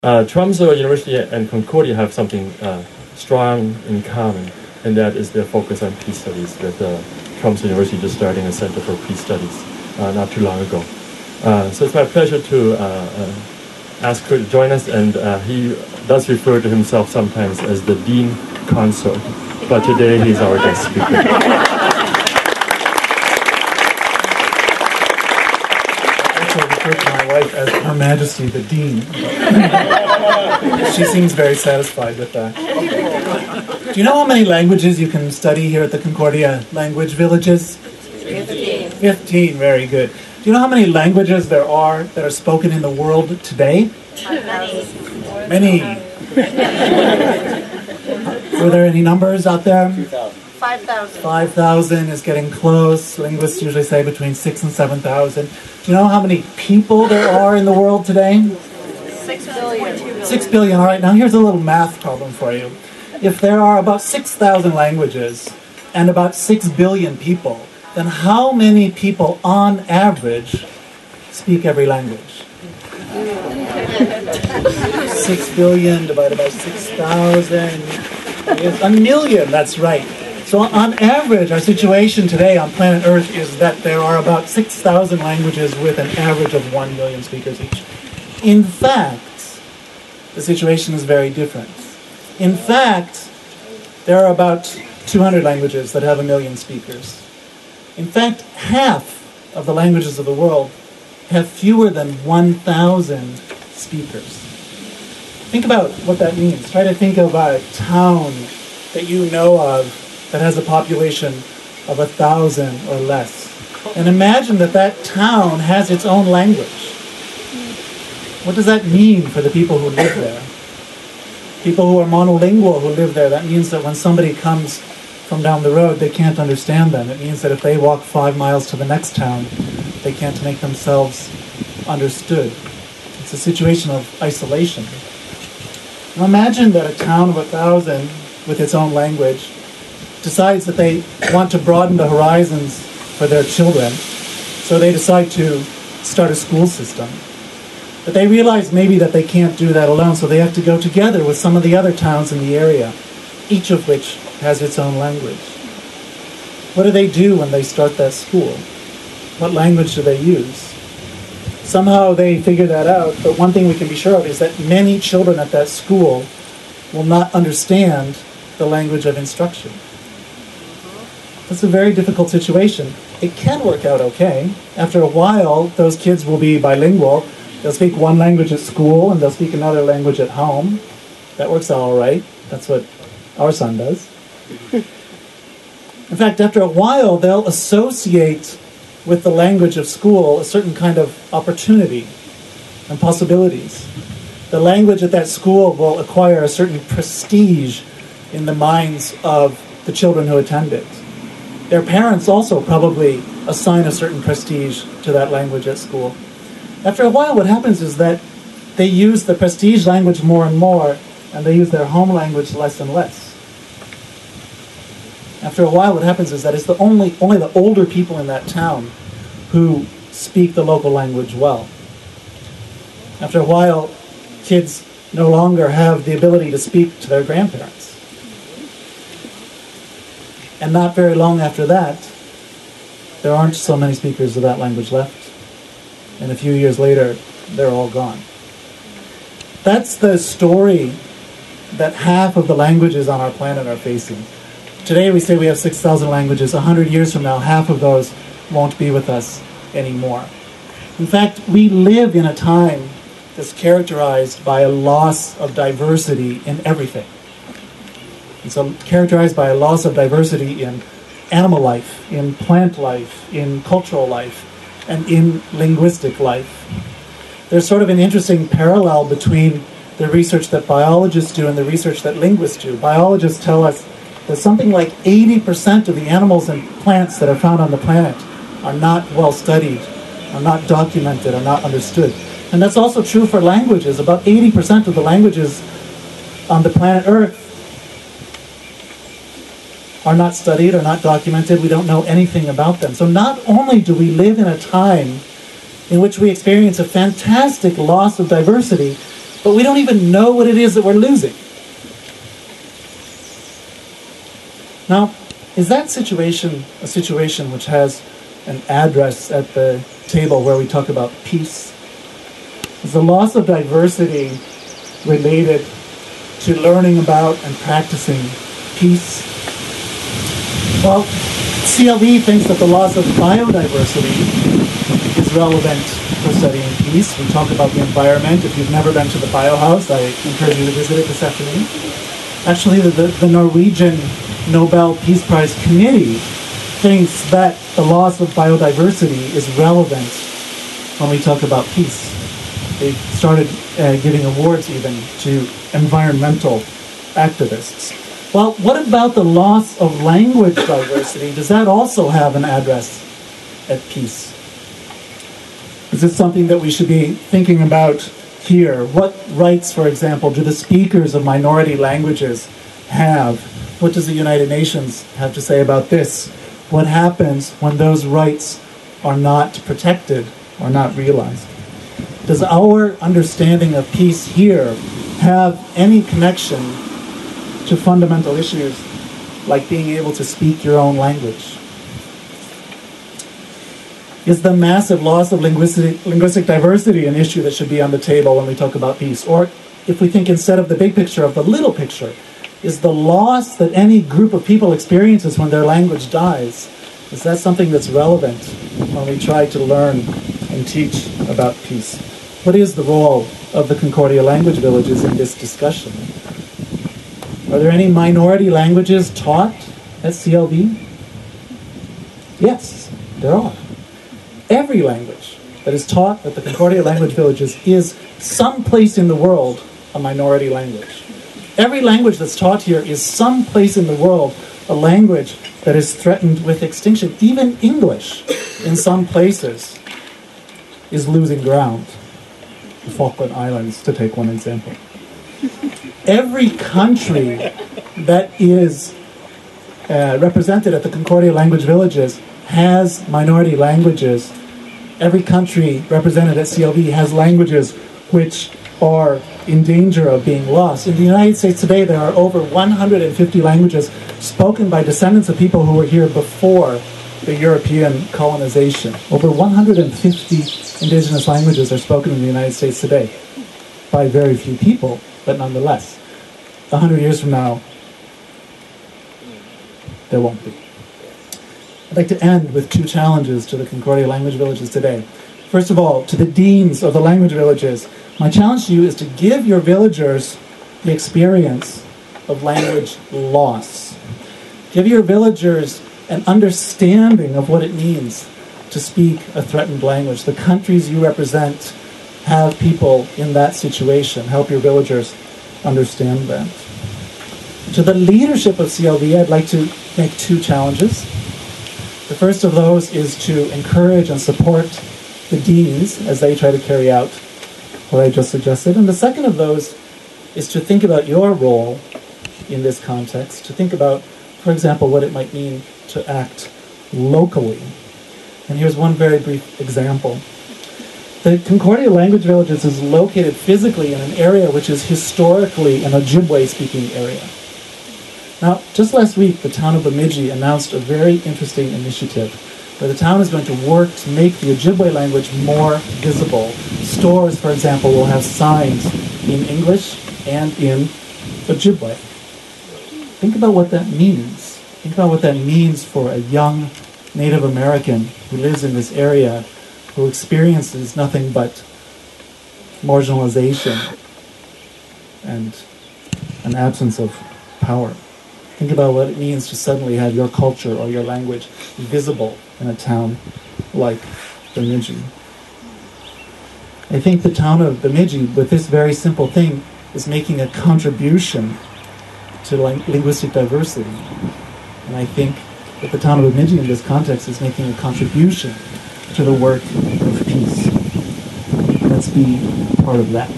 Tromsø University and Concordia have something strong in common, and that is their focus on peace studies, with Tromsø University just starting a Center for Peace Studies not too long ago. So it's my pleasure to ask Curt to join us, and he does refer to himself sometimes as the Dean Consort, but today he's our guest speaker. To my wife as Her Majesty the Dean. She seems very satisfied with that. Do you know how many languages you can study here at the Concordia Language Villages? 15. 15, very good. Do you know how many languages there are that are spoken in the world today? Many. Were there any numbers out there? 5,000. 5,000 is getting close. Linguists usually say between 6,000 and 7,000. Do you know how many people there are in the world today? 6 billion. 6 billion. All right, now here's a little math problem for you. If there are about 6,000 languages and about 6 billion people, then how many people on average speak every language? 6 billion divided by 6,000 is a million, that's right. So on average, our situation today on planet Earth is that there are about 6,000 languages with an average of 1 million speakers each. In fact, the situation is very different. In fact, there are about 200 languages that have 1 million speakers. In fact, half of the languages of the world have fewer than 1,000 speakers. Think about what that means. Try to think of a town that you know of that has a population of 1,000 or less. And imagine that that town has its own language. What does that mean for the people who live there? People who are monolingual who live there, that means that when somebody comes from down the road, they can't understand them. It means that if they walk 5 miles to the next town, they can't make themselves understood. It's a situation of isolation. Now imagine that a town of 1,000 with its own language decides that they want to broaden the horizons for their children, so they decide to start a school system. But they realize maybe that they can't do that alone, so they have to go together with some of the other towns in the area, each of which has its own language. What do they do when they start that school? What language do they use? Somehow they figure that out, but one thing we can be sure of is that many children at that school will not understand the language of instruction. That's a very difficult situation. It can work out okay. After a while, those kids will be bilingual. They'll speak one language at school and they'll speak another language at home. That works out all right. That's what our son does. In fact, after a while, they'll associate with the language of school a certain kind of opportunity and possibilities. The language at that school will acquire a certain prestige in the minds of the children who attend it. Their parents also probably assign a certain prestige to that language at school. After a while, what happens is that they use the prestige language more and more, and they use their home language less and less. After a while, what happens is that it's only the older people in that town who speak the local language well. After a while, kids no longer have the ability to speak to their grandparents. And not very long after that, there aren't so many speakers of that language left. And a few years later, they're all gone. That's the story that half of the languages on our planet are facing. Today we say we have 6,000 languages. 100 years from now, half of those won't be with us anymore. In fact, we live in a time that's characterized by a loss of diversity in everything. And so characterized by a loss of diversity in animal life, in plant life, in cultural life, and in linguistic life. There's sort of an interesting parallel between the research that biologists do and the research that linguists do. Biologists tell us that something like 80% of the animals and plants that are found on the planet are not well studied, are not documented, are not understood. And that's also true for languages. About 80% of the languages on the planet Earth are not studied, are not documented. We don't know anything about them. So not only do we live in a time in which we experience a fantastic loss of diversity, but we don't even know what it is that we're losing. Now, is that situation a situation which has an address at the table where we talk about peace? Is the loss of diversity related to learning about and practicing peace? Well, CLV thinks that the loss of biodiversity is relevant for studying peace. We talk about the environment. If you've never been to the Biohouse, I encourage you to visit it this afternoon. Actually, the Norwegian Nobel Peace Prize Committee thinks that the loss of biodiversity is relevant when we talk about peace. They started giving awards even to environmental activists. Well, what about the loss of language diversity? Does that also have an address at peace? Is this something that we should be thinking about here? What rights, for example, do the speakers of minority languages have? What does the United Nations have to say about this? What happens when those rights are not protected or not realized? Does our understanding of peace here have any connection to fundamental issues like being able to speak your own language? Is the massive loss of linguistic diversity an issue that should be on the table when we talk about peace? Or if we think instead of the big picture, of the little picture, is the loss that any group of people experiences when their language dies, is that something that's relevant when we try to learn and teach about peace? What is the role of the Concordia Language Villages in this discussion? Are there any minority languages taught at CLV? Yes, there are. Every language that is taught at the Concordia Language Villages is someplace in the world a minority language. Every language that's taught here is someplace in the world a language that is threatened with extinction. Even English, in some places, is losing ground. The Falkland Islands, to take one example. Every country that is represented at the Concordia Language Villages has minority languages. Every country represented at CLV has languages which are in danger of being lost. In the United States today, there are over 150 languages spoken by descendants of people who were here before the European colonization. Over 150 indigenous languages are spoken in the United States today by very few people, but nonetheless. 100 years from now, there won't be. I'd like to end with two challenges to the Concordia Language Villages today. First of all, to the deans of the language villages, my challenge to you is to give your villagers the experience of language loss. Give your villagers an understanding of what it means to speak a threatened language. The countries you represent have people in that situation. Help your villagers understand that. To the leadership of CLV, I'd like to make two challenges. The first of those is to encourage and support the deans as they try to carry out what I just suggested. And the second of those is to think about your role in this context, to think about, for example, what it might mean to act locally. And here's one very brief example. The Concordia Language Villages is located physically in an area which is historically an Ojibwe-speaking area. Now, just last week, the town of Bemidji announced a very interesting initiative where the town is going to work to make the Ojibwe language more visible. Stores, for example, will have signs in English and in Ojibwe. Think about what that means. Think about what that means for a young Native American who lives in this area, who experiences nothing but marginalization and an absence of power. Think about what it means to suddenly have your culture or your language visible in a town like Bemidji. I think the town of Bemidji, with this very simple thing, is making a contribution to linguistic diversity. And I think that the town of Bemidji in this context is making a contribution to the work of peace. Let's be part of that.